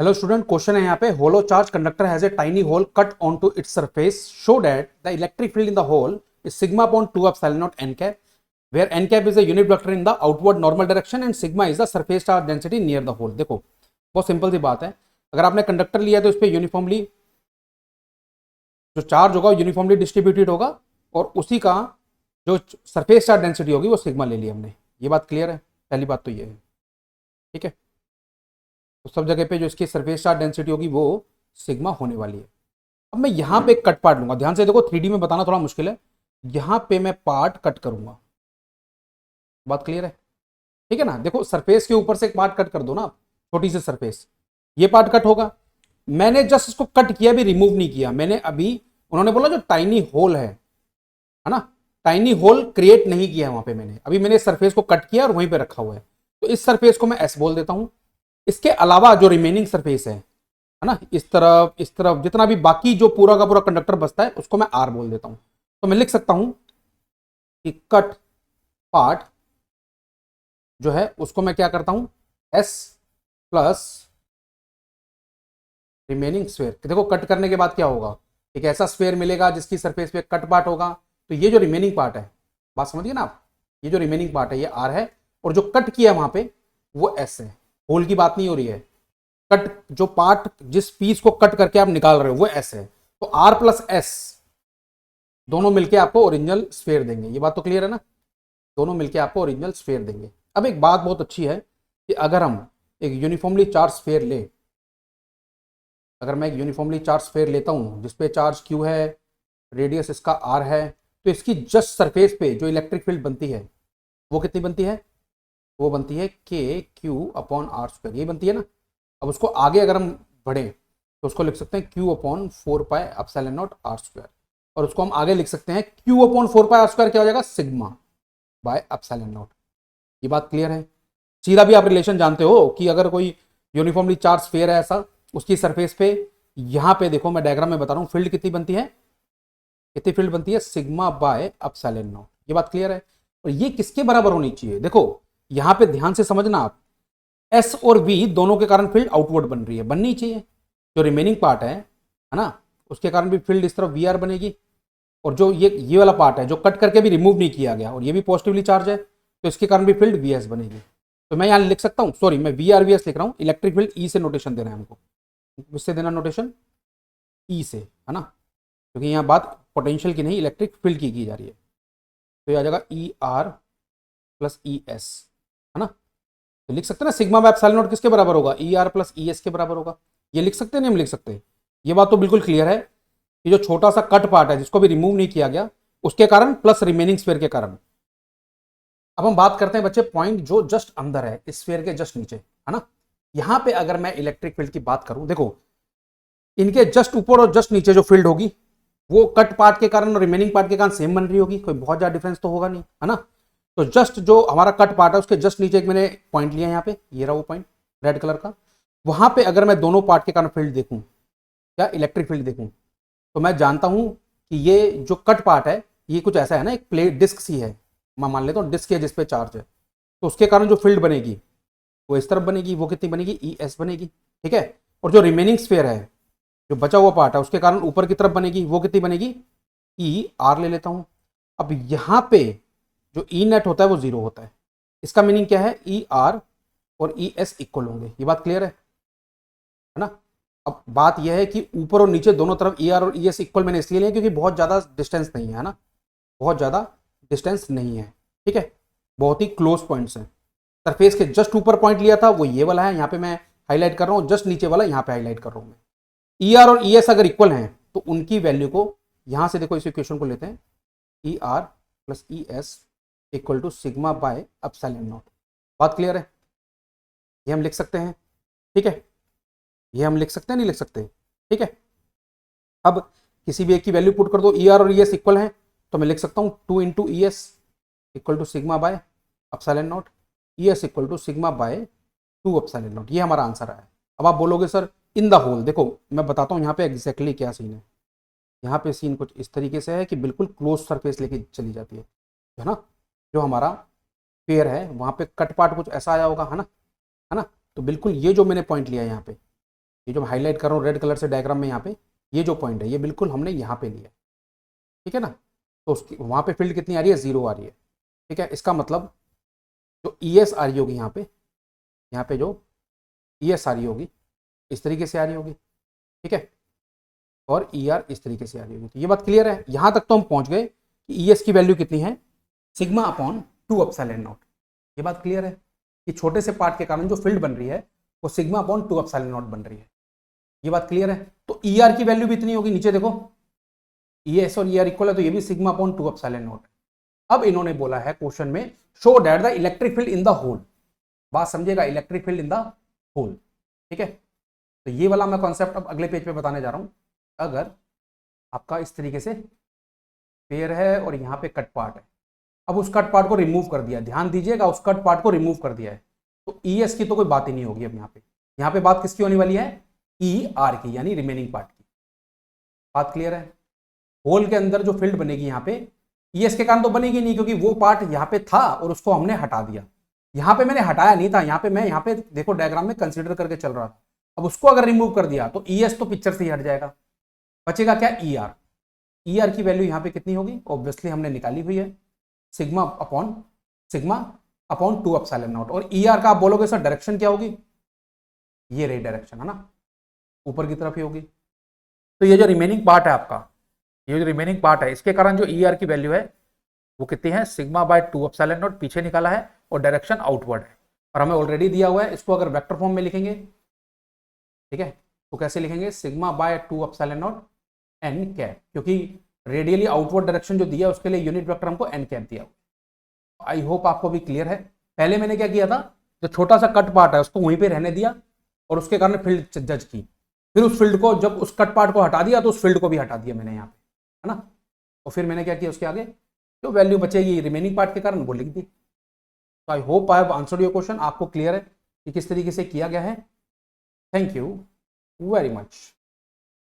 Hello student, question है यहाँ पे hollow charge conductor has a tiny hole cut on to its surface show that the electric field in the hole is sigma upon 2 epsilon naught n cap where n cap is a unit vector in the outward normal direction and sigma is the surface charge density near the hole. देखो बहुत simple सी बात है, अगर आपने conductor लिया तो इस पर यूनिफॉर्मली जो चार्ज होगा यूनिफॉर्मली डिस्ट्रीब्यूटेड होगा और उसी का जो सरफेस चार्ज डेंसिटी होगी वो सिग्मा ले लिया हमने। ये बात क्लियर है? पहली बात तो ये है, ठीक है। तो सब जगह पे जो इसकी सरफेस चार्ज डेंसिटी होगी वो सिग्मा होने वाली है। अब मैं यहाँ पे एक कट पार्ट लूंगा, ध्यान से देखो, 3D में बताना थोड़ा मुश्किल है। यहाँ पे मैं पार्ट कट करूंगा, बात क्लियर है? ठीक है ना। देखो सरफेस के ऊपर से एक पार्ट कट कर दो ना, छोटी सी सरफेस, ये पार्ट कट होगा। मैंने जस्ट इसको कट किया, भी रिमूव नहीं किया मैंने अभी। उन्होंने बोला जो टाइनी होल है ना, टाइनी होल क्रिएट नहीं किया है वहां पे मैंने। अभी मैंने सरफेस को कट किया और वहीं पे रखा हुआ है, तो इस सरफेस को मैं एस बोल देता हूं। इसके अलावा जो रिमेनिंग सरफेस है ना, इस तरफ जितना भी बाकी जो पूरा का पूरा कंडक्टर बचता है उसको मैं आर बोल देता हूं। तो मैं लिख सकता हूं कि कट पार्ट जो है उसको मैं क्या करता हूं, एस प्लस रिमेनिंग स्फेयर। देखो कट करने के बाद क्या होगा, एक ऐसा स्फेयर मिलेगा जिसकी सरफेस पे कट पार्ट होगा। तो ये जो रिमेनिंग पार्ट है, बात समझिए ना आप, ये जो रिमेनिंग पार्ट है ये आर है और जो कट किया वहां पे वो एस है। होल की बात नहीं हो रही है, कट जो पार्ट जिस पीस को कट करके आप निकाल रहे हो वो एस है। तो आर प्लस एस दोनों मिलके आपको ओरिजिनल स्फेयर देंगे। ये बात तो क्लियर है ना, दोनों मिलके आपको ओरिजिनल स्फेयर देंगे। अब एक बात बहुत अच्छी है कि अगर हम एक यूनिफॉर्मली चार्ज स्फेयर ले, अगर मैं एक यूनिफॉर्मली चार्ज स्फेयर लेता हूं जिसपे चार्ज क्यू है, रेडियस इसका आर है, तो इसकी जस्ट सरफेस पे जो इलेक्ट्रिक फील्ड बनती है वो कितनी बनती है, वो बनती है के क्यू अपॉन आर स्क्वायर, ये बनती है ना। अब उसको आगे अगर हम बढ़े तो उसको लिख सकते हैं Q upon 4 pi epsilon not R square, और उसको हम आगे लिख सकते हैं Q upon 4 pi R square क्या हो जाएगा, सिग्मा बाय एप्सिलॉन नॉट। ये बात क्लियर है? सीधा भी आप रिलेशन जानते हो कि अगर कोई यूनिफॉर्मली चार्ज स्फीयर है ऐसा, उसकी सरफेस पे यहां पे देखो मैं डायग्राम में बता रहा हूं, फील्ड कितनी बनती है, कितनी फील्ड बनती है, सिग्मा बाय एप्सिलॉन नॉट। ये बात क्लियर है? और ये किसके बराबर होनी चाहिए, देखो यहां पे ध्यान से समझना आप, एस और वी दोनों के कारण फील्ड आउटवर्ड बन रही है, बननी चाहिए। जो रिमेनिंग पार्ट है ना, उसके कारण भी फील्ड इस तरफ वी आर बनेगी। और जो ये वाला पार्ट है जो कट करके भी रिमूव नहीं किया गया और ये भी पॉजिटिवली चार्ज है, तो इसके कारण भी फील्ड वी एस बनेगी। तो मैं यहाँ लिख सकता हूँ, सॉरी मैं वी आर वी एस लिख रहा हूँ, इलेक्ट्रिक फील्ड ई से नोटेशन देना है हमको, किससे देना नोटेशन, ई से, है ना, क्योंकि यहाँ बात पोटेंशियल की नहीं इलेक्ट्रिक फील्ड की जा रही है। तो ये आ जाएगा ई आर प्लस ई एस, है ना। तो लिख सकते हैं ना सिग्मा बाय एप्सिलॉन नॉट किसके बराबर होगा, ई आर प्लस ई एस के बराबर होगा। ये लिख सकते हैं, नहीं हम लिख सकते? ये बात तो बिल्कुल क्लियर है कि जो छोटा सा कट पार्ट है जिसको भी रिमूव नहीं किया गया उसके कारण प्लस रिमेनिंग स्फीयर के कारण। अब हम बात करते हैं बच्चे पॉइंट जो जस्ट अंदर है, इस स्फीयर के जस्ट नीचे, है ना। यहां पे अगर मैं इलेक्ट्रिक फील्ड की बात करूं, देखो इनके जस्ट ऊपर और जस्ट नीचे जो फील्ड होगी वो कट पार्ट के कारण और रिमेनिंग पार्ट के कारण सेम बन रही होगी, कोई बहुत ज्यादा डिफरेंस तो होगा नहीं, है ना। तो जस्ट जो हमारा कट पार्ट है उसके जस्ट नीचे एक मैंने पॉइंट लिया यहाँ पे, ये रहा वो पॉइंट रेड कलर का। वहां पे अगर मैं दोनों पार्ट के कारण फील्ड देखूं, क्या इलेक्ट्रिक फील्ड देखूं, तो मैं जानता हूं कि ये जो कट पार्ट है ये कुछ ऐसा है ना, एक प्लेट डिस्क सी है, मैं मान लेता हूँ डिस्क है जिसपे चार्ज है, तो उसके कारण जो फील्ड बनेगी वो इस तरफ बनेगी, वो कितनी बनेगी, ई एस बनेगी, ठीक है। और जो रिमेनिंग स्फीयर है, जो बचा हुआ पार्ट है, उसके कारण ऊपर की तरफ बनेगी, वो कितनी बनेगी, ई आर ले लेता हूं। अब यहां पे जो ई नेट होता है वो जीरो होता है, इसका मीनिंग क्या है, ई आर और ई एस इक्वल होंगे। ये बात क्लियर है ना। अब बात यह है कि ऊपर और नीचे दोनों तरफ ई आर और ई एस इक्वल मैंने इसलिए लिया क्योंकि बहुत ज्यादा डिस्टेंस नहीं है ना, बहुत ज्यादा डिस्टेंस नहीं है, ठीक है, बहुत ही क्लोज पॉइंट्स हैं। सरफेस के जस्ट ऊपर पॉइंट लिया था वो ये वाला है, यहाँ पे मैं हाईलाइट कर रहा हूँ, जस्ट नीचे वाला यहाँ पे हाईलाइट कर रहा हूँ मैं। ई आर और ई एस अगर इक्वल हैं तो उनकी वैल्यू को यहां से देखो, इस इक्वेशन को लेते हैं, E R plus E S equal to sigma by epsilon not. बात क्लियर है? ये हम लिख सकते हैं, ठीक है, ये हम लिख सकते हैं, नहीं लिख सकते, ठीक है। अब किसी भी एक की वैल्यू पुट कर दो, ई आर और ई एस इक्वल हैं, तो मैं लिख सकता हूँ 2 into E S equal to sigma by epsilon not, E S equal to sigma by 2 epsilon not. ये हमारा आंसर है। अब आप बोलोगे सर इन द होल, देखो मैं बताता हूँ यहाँ पे एग्जैक्टली क्या सीन है। यहाँ पे सीन कुछ इस तरीके से है कि बिल्कुल क्लोज सरफेस लेके चली जाती है ना। जो हमारा पेयर है वहाँ पे कट पार्ट कुछ ऐसा आया होगा, है ना, है ना। तो बिल्कुल ये जो मैंने पॉइंट लिया यहाँ पे, ये जो मैं हाईलाइट कर रहा हूँ रेड कलर से डायग्राम में, यहाँ पे ये जो पॉइंट है ये बिल्कुल हमने यहाँ पे लिया है, ठीक है ना। तो उसकी वहाँ पे फील्ड कितनी आ रही है, 0 आ रही है, ठीक है। इसका मतलब जो ई एस आ रही होगी यहाँ पे जो ई एस आ रही होगी इस तरीके से आ रही होगी, ठीक है, और ई आर इस तरीके से आ रही होगी। तो ये बात क्लियर है, यहाँ तक तो हम पहुँच गए कि ई एस की वैल्यू कितनी है, सिग्मा अपॉन 2 एप्सिलॉन नॉट। ये बात क्लियर है कि छोटे से पार्ट के कारण जो फील्ड बन रही है वो सिग्मा अपॉन 2 एप्सिलॉन नॉट बन रही है। ये बात क्लियर है। तो ई आर की वैल्यू भी इतनी होगी, नीचे देखो ई एस और ई आर इक्वल है, तो ये भी सिग्मा अपॉन 2 एप्सिलॉन नॉट। अब इन्होंने बोला है क्वेश्चन में show that the electric field in the hole, बात समझेगा, electric field in the hole, ठीक है। तो ये वाला मैं कॉन्सेप्ट अब अगले पेज पे बताने जा रहा हूं। अगर आपका इस तरीके से पेयर है और यहाँ पे कट पार्ट है, अब उस कट पार्ट को रिमूव कर दिया, ध्यान दीजिएगा, उस कट पार्ट को रिमूव कर दिया है, तो ई एस की तो कोई बात ही नहीं होगी। अब यहाँ पे बात किसकी होने वाली है, ई आर की, यानी रिमेनिंग पार्ट की। बात क्लियर है। होल के अंदर जो फील्ड बनेगी यहाँ पे ई एस के कारण तो बनेगी नहीं, क्योंकि वो पार्ट यहाँ पे था और उसको हमने हटा दिया। यहाँ पे मैंने हटाया नहीं था, यहाँ पे देखो डायग्राम में कंसिडर करके चल रहा था। अब उसको अगर रिमूव कर दिया तो ई एस तो पिक्चर से ही हट जाएगा, बचेगा क्या, ई आर। ई आर की वैल्यू यहाँ पे कितनी होगी, ऑब्वियसली हमने निकाली हुई है, सिग्मा अपॉन 2 एप्सिलॉन नॉट। और ई आर का आप बोलोगे सर डायरेक्शन क्या होगी, ये रही डायरेक्शन, है ना, ऊपर की तरफ ही होगी। तो ये जो रिमेनिंग पार्ट है आपका, ये जो रिमेनिंग पार्ट है, इसके कारण जो ई आर की वैल्यू है वो कितनी है, सिग्मा बाय 2 एप्सिलॉन नॉट पीछे निकाला है और डायरेक्शन आउटवर्ड है, और हमें ऑलरेडी दिया हुआ है। इसको अगर वेक्टर फॉर्म में लिखेंगे, ठीक है, तो कैसे लिखेंगे, sigma by 2 epsilon naught n cap, क्योंकि रेडियली आउटवर्ड डायरेक्शन जो दिया उसके लिए यूनिट वेक्टर हमको एन कैप दिया हुआ। आई होप आपको भी क्लियर है। पहले मैंने क्या किया था, जो छोटा सा कट पार्ट है उसको वहीं पे रहने दिया और उसके कारण फील्ड जज की, फिर उस फील्ड को, जब उस कट पार्ट को हटा दिया तो उस फील्ड को भी हटा दिया मैंने यहाँ पे, है ना। और फिर मैंने क्या किया, उसके आगे जो वैल्यू बचेगी रिमेनिंग पार्ट के कारण वो लिख दी। तो I hope I have answered your question. आपको क्लियर है कि किस तरीके से किया गया है। Thank you very much.